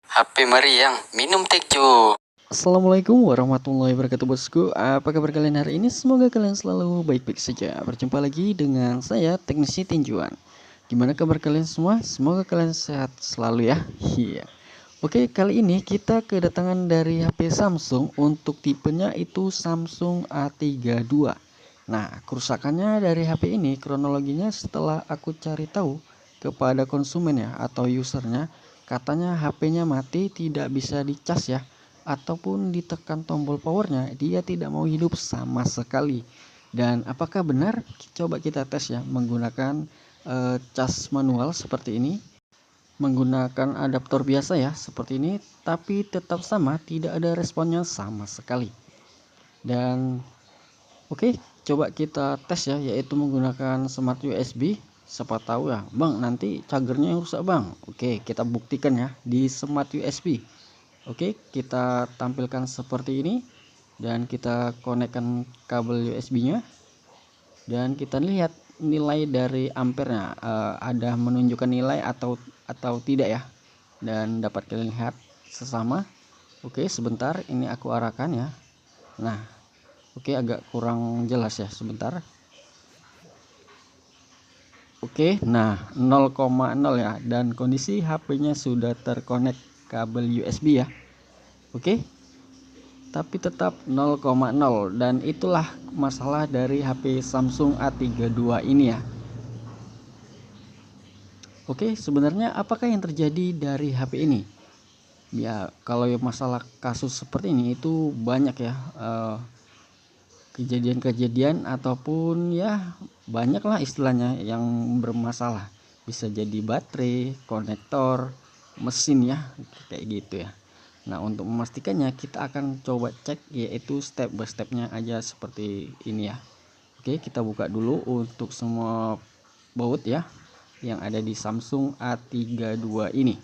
HP meriang, minum Tejo. Assalamualaikum warahmatullahi wabarakatuh bosku. Apa kabar kalian hari ini? Semoga kalian selalu baik-baik saja. Berjumpa lagi dengan saya teknisi tinjuan. Gimana kabar kalian semua? Semoga kalian sehat selalu ya. Iya. Oke, kali ini kita kedatangan dari HP Samsung. Untuk tipenya itu Samsung A32. Nah, kerusakannya dari HP ini kronologinya setelah aku cari tahu kepada konsumen ya atau usernya, katanya HP-nya mati, tidak bisa dicas ya, ataupun ditekan tombol powernya dia tidak mau hidup sama sekali. Dan apakah benar? Coba kita tes ya menggunakan cas manual seperti ini, menggunakan adaptor biasa ya seperti ini, tapi tetap sama, tidak ada responnya sama sekali. Dan oke, coba kita tes ya, yaitu menggunakan smart USB. Siapa tahu ya bang, nanti chargernya yang rusak bang. Oke, kita buktikan ya di smart USB. Oke, kita tampilkan seperti ini dan kita konekkan kabel USB-nya dan kita lihat nilai dari ampernya, ada menunjukkan nilai atau tidak ya. Dan dapat kalian lihat sesama. Oke, sebentar ini aku arahkan ya. Nah, oke, agak kurang jelas ya, sebentar. Oke, nah 0,0 ya, dan kondisi HP-nya sudah terkonek kabel USB ya. Oke, tapi tetap 0,0, dan itulah masalah dari HP Samsung A32 ini ya. Oke, sebenarnya apakah yang terjadi dari HP ini? Ya, kalau masalah kasus seperti ini itu banyak ya, kejadian-kejadian ataupun ya banyaklah istilahnya yang bermasalah. Bisa jadi baterai, konektor, mesin ya, kayak gitu ya. Nah, untuk memastikannya kita akan coba cek, yaitu step by stepnya aja seperti ini ya. Oke, kita buka dulu untuk semua baut ya yang ada di Samsung A32 ini.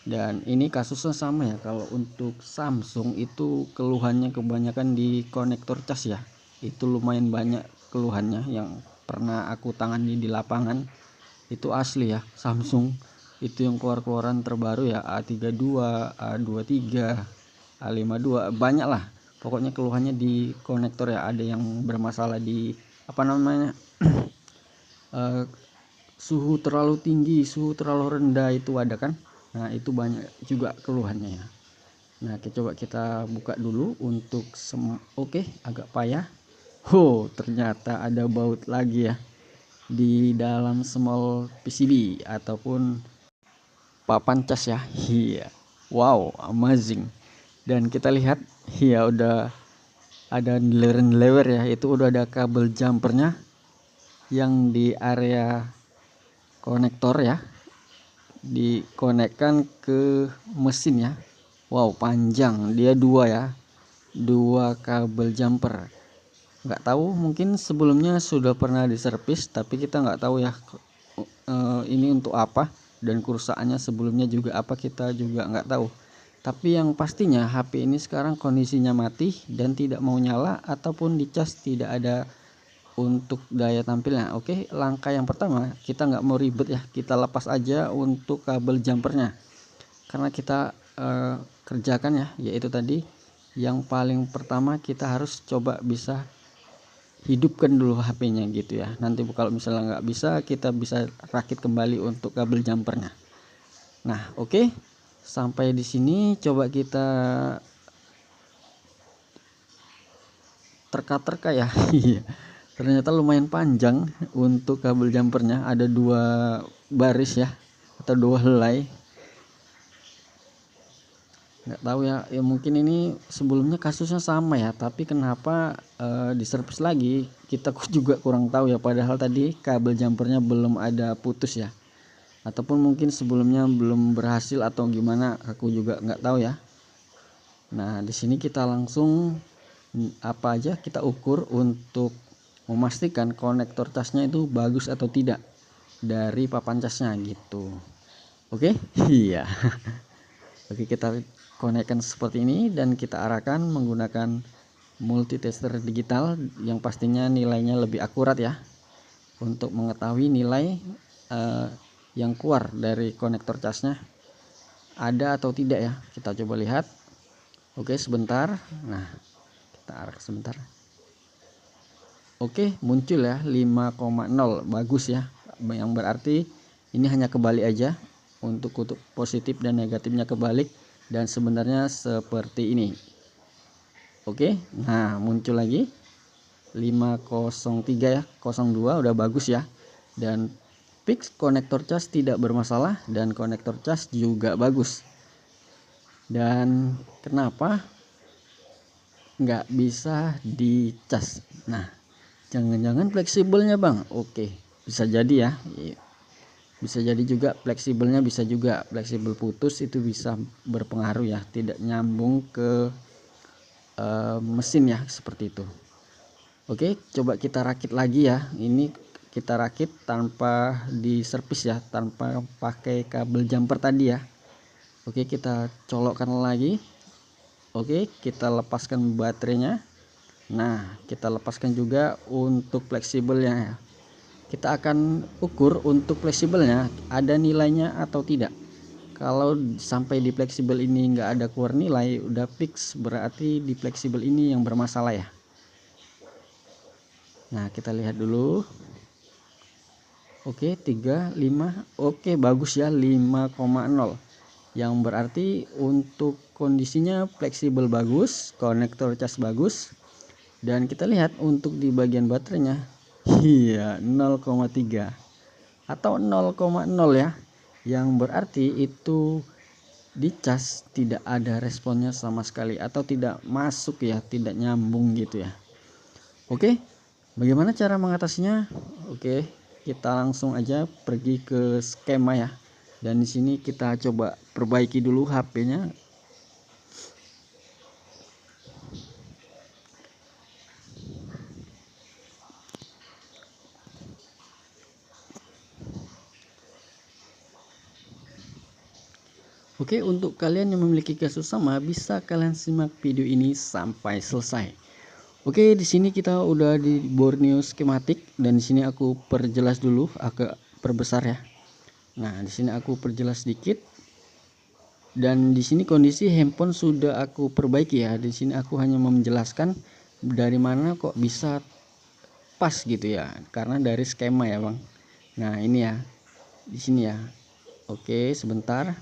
Dan ini kasusnya sama ya, kalau untuk Samsung itu keluhannya kebanyakan di konektor cas ya. Itu lumayan banyak keluhannya yang pernah aku tangani di lapangan. Itu asli ya, Samsung itu yang keluaran terbaru ya, A32, A23, A52, banyak lah pokoknya keluhannya di konektor ya. Ada yang bermasalah di apa namanya, suhu terlalu tinggi, suhu terlalu rendah, itu ada kan. Nah, itu banyak juga keluhannya ya. Nah, coba kita buka dulu untuk oke, agak payah. Ternyata ada baut lagi ya di dalam small PCB ataupun papan cas ya. Iya. Wow, amazing. Dan kita lihat ya udah ada lewer ya, itu udah ada kabel jumpernya yang di area konektor ya, dikonekkan ke mesin ya. Wow, panjang dia, dua ya, dua kabel jumper. Nggak tahu, mungkin sebelumnya sudah pernah diservis tapi kita nggak tahu ya ini untuk apa, dan kerusakannya sebelumnya juga apa, kita juga nggak tahu. Tapi yang pastinya HP ini sekarang kondisinya mati dan tidak mau nyala, ataupun dicas tidak ada untuk daya tampilnya. Oke, langkah yang pertama, kita nggak mau ribet ya, kita lepas aja untuk kabel jumpernya. Karena kita kerjakan ya, yaitu tadi yang paling pertama kita harus coba bisa hidupkan dulu HP-nya gitu ya. Nanti kalau misalnya nggak bisa, kita bisa rakit kembali untuk kabel jumpernya. Nah, oke, sampai di sini coba kita terka-terka ya. Ternyata lumayan panjang untuk kabel jumpernya, ada dua baris ya atau dua helai. Nggak tahu ya, mungkin ini sebelumnya kasusnya sama ya, tapi kenapa diservis lagi, kita juga kurang tahu ya. Padahal tadi kabel jumpernya belum ada putus ya, ataupun mungkin sebelumnya belum berhasil atau gimana, aku juga nggak tahu ya. Nah, di sini kita langsung apa aja kita ukur untuk memastikan konektor casnya itu bagus atau tidak dari papan casnya gitu. Oke. Iya. Oke, kita konekkan seperti ini dan kita arahkan menggunakan multitester digital yang pastinya nilainya lebih akurat ya, untuk mengetahui nilai yang keluar dari konektor casnya. ada atau tidak ya, kita coba lihat. Oke, sebentar. Nah, kita arah sebentar. Oke, muncul ya 5,0, bagus ya, yang berarti ini hanya kebalik aja, untuk kutub positif dan negatifnya kebalik, dan sebenarnya seperti ini. Oke, nah muncul lagi 503 ya, 02 udah bagus ya, dan fix konektor cas tidak bermasalah dan konektor cas juga bagus. Dan kenapa nggak bisa dicas? Nah, jangan-jangan fleksibelnya bang. Oke, bisa jadi ya, bisa jadi juga fleksibelnya, bisa juga fleksibel putus, itu bisa berpengaruh ya, tidak nyambung ke mesin ya, seperti itu. Oke, coba kita rakit lagi ya. Ini kita rakit tanpa di servis ya, tanpa pakai kabel jumper tadi ya. Oke, kita colokkan lagi. Oke, kita lepaskan baterainya. Nah, kita lepaskan juga untuk fleksibelnya. Kita akan ukur untuk fleksibelnya ada nilainya atau tidak. Kalau sampai di fleksibel ini nggak ada keluar nilai, udah fix, berarti di fleksibel ini yang bermasalah ya. Nah, kita lihat dulu. Oke, 3, 5. Oke, bagus ya, 5,0. Yang berarti untuk kondisinya fleksibel bagus, konektor cas bagus. Dan kita lihat untuk di bagian baterainya, iya 0,3 atau 0,0 ya. Yang berarti itu di cas tidak ada responnya sama sekali, atau tidak masuk ya, tidak nyambung gitu ya. Oke, bagaimana cara mengatasinya? Oke, kita langsung aja pergi ke skema ya. Dan di sini kita coba perbaiki dulu HP-nya. Oke, untuk kalian yang memiliki kasus sama, bisa kalian simak video ini sampai selesai. Oke, di sini kita udah di Borneo skematik, dan di sini aku perjelas dulu, agak perbesar ya. Nah, di sini aku perjelas sedikit. Dan di sini kondisi handphone sudah aku perbaiki ya. Di sini aku hanya menjelaskan dari mana kok bisa pas gitu ya, karena dari skema ya, Bang. Nah, ini ya. Di sini ya. Oke, sebentar.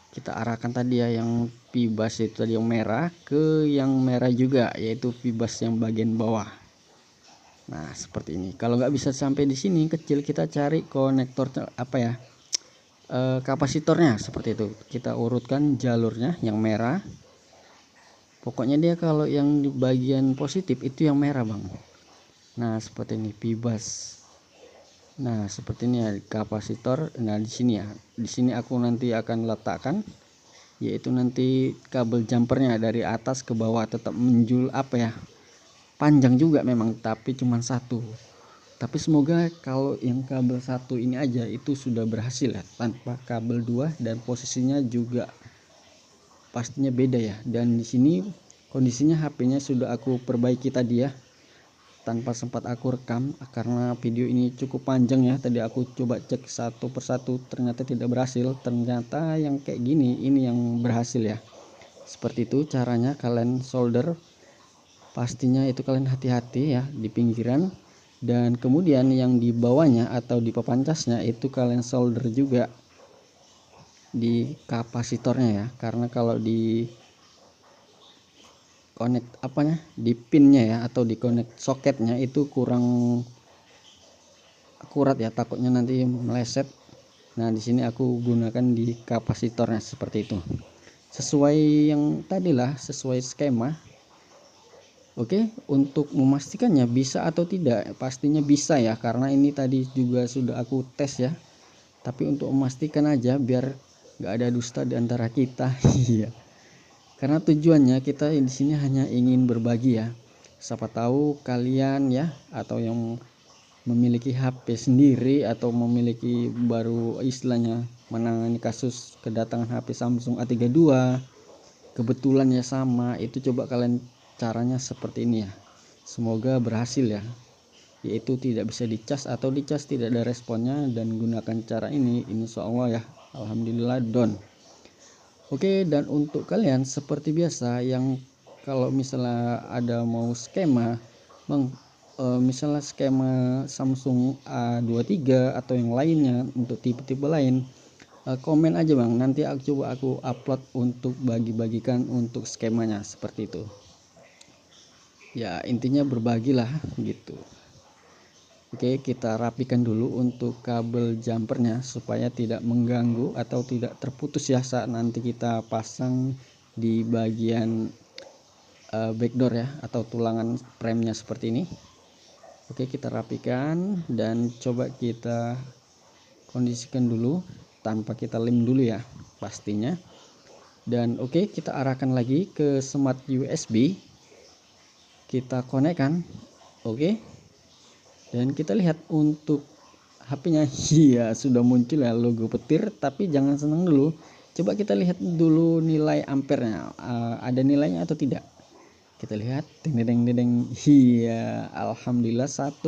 Kita arahkan tadi ya, yang fibas itu tadi yang merah ke yang merah juga, yaitu fibas yang bagian bawah. Nah, seperti ini. Kalau nggak bisa sampai di sini kecil, kita cari konektor apa ya, kapasitornya, seperti itu. Kita urutkan jalurnya yang merah. Pokoknya dia kalau yang di bagian positif itu yang merah, Bang. Nah, seperti ini fibas. Nah, seperti ini ya kapasitor. Nah, di sini ya. Di sini aku nanti akan letakkan, yaitu nanti kabel jumpernya dari atas ke bawah, tetap menjul apa ya, panjang juga memang, tapi cuma satu. Tapi semoga kalau yang kabel satu ini aja itu sudah berhasil ya, tanpa kabel dua, dan posisinya juga pastinya beda ya. Dan di sini kondisinya HP-nya sudah aku perbaiki tadi ya, tanpa sempat aku rekam karena video ini cukup panjang ya. Tadi aku coba cek satu persatu, ternyata tidak berhasil. Ternyata yang kayak gini ini yang berhasil ya. Seperti itu caranya kalian solder. Pastinya itu kalian hati-hati ya di pinggiran, dan kemudian yang di bawahnya atau di pepancasnya itu kalian solder juga di kapasitornya ya. Karena kalau di connect apanya, di pinnya ya, atau di connect soketnya itu kurang akurat ya, takutnya nanti meleset. Nah, di sini aku gunakan di kapasitornya seperti itu, sesuai yang tadilah, sesuai skema. Oke, untuk memastikannya bisa atau tidak, pastinya bisa ya, karena ini tadi juga sudah aku tes ya. Tapi untuk memastikan aja biar nggak ada dusta di antara kita. Iya, karena tujuannya kita di sini hanya ingin berbagi ya. Siapa tahu kalian ya, atau yang memiliki HP sendiri, atau memiliki baru istilahnya menangani kasus kedatangan HP Samsung A32, kebetulan ya sama, itu coba kalian caranya seperti ini ya. Semoga berhasil ya. Yaitu tidak bisa dicas atau dicas tidak ada responnya, dan gunakan cara ini, insya Allah ya, alhamdulillah don. Oke, dan untuk kalian seperti biasa yang kalau misalnya ada mau skema misalnya skema Samsung A23 atau yang lainnya untuk tipe-tipe lain, komen aja bang, nanti aku upload untuk bagi-bagikan untuk skemanya seperti itu ya, intinya berbagilah gitu. Oke, kita rapikan dulu untuk kabel jumpernya supaya tidak mengganggu atau tidak terputus ya saat nanti kita pasang di bagian backdoor ya, atau tulangan premnya seperti ini. Oke, kita rapikan dan coba kita kondisikan dulu tanpa kita lem dulu ya pastinya. Dan oke, kita arahkan lagi ke smart USB, kita konekkan. Oke, dan kita lihat untuk HP-nya, iya sudah muncul ya logo petir, tapi jangan senang dulu. Coba kita lihat dulu nilai ampernya, ada nilainya atau tidak. Kita lihat, deng, iya alhamdulillah 1,3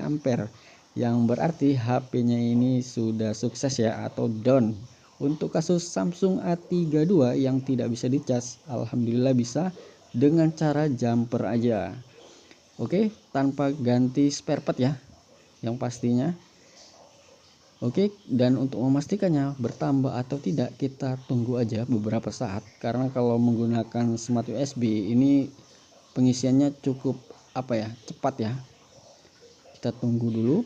ampere, yang berarti HP-nya ini sudah sukses ya atau down. Untuk kasus Samsung A32 yang tidak bisa dicas, alhamdulillah bisa dengan cara jumper aja. Oke, tanpa ganti spare part ya, yang pastinya. Oke, dan untuk memastikannya bertambah atau tidak, kita tunggu aja beberapa saat, karena kalau menggunakan smart USB ini pengisiannya cukup cepat ya. Kita tunggu dulu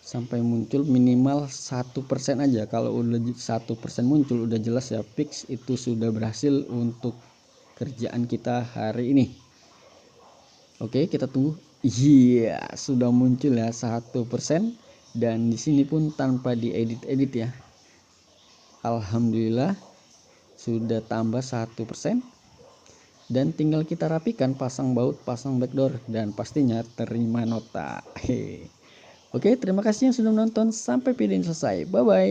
sampai muncul minimal 1% aja. Kalau udah 1% muncul udah jelas ya, fix itu sudah berhasil untuk kerjaan kita hari ini. Oke, kita tunggu. Iya, sudah muncul ya 1%, dan di sini pun tanpa diedit ya. Alhamdulillah sudah tambah 1%, dan tinggal kita rapikan, pasang baut, pasang backdoor, dan pastinya terima nota. Oke, terima kasih yang sudah menonton sampai video ini selesai. Bye bye.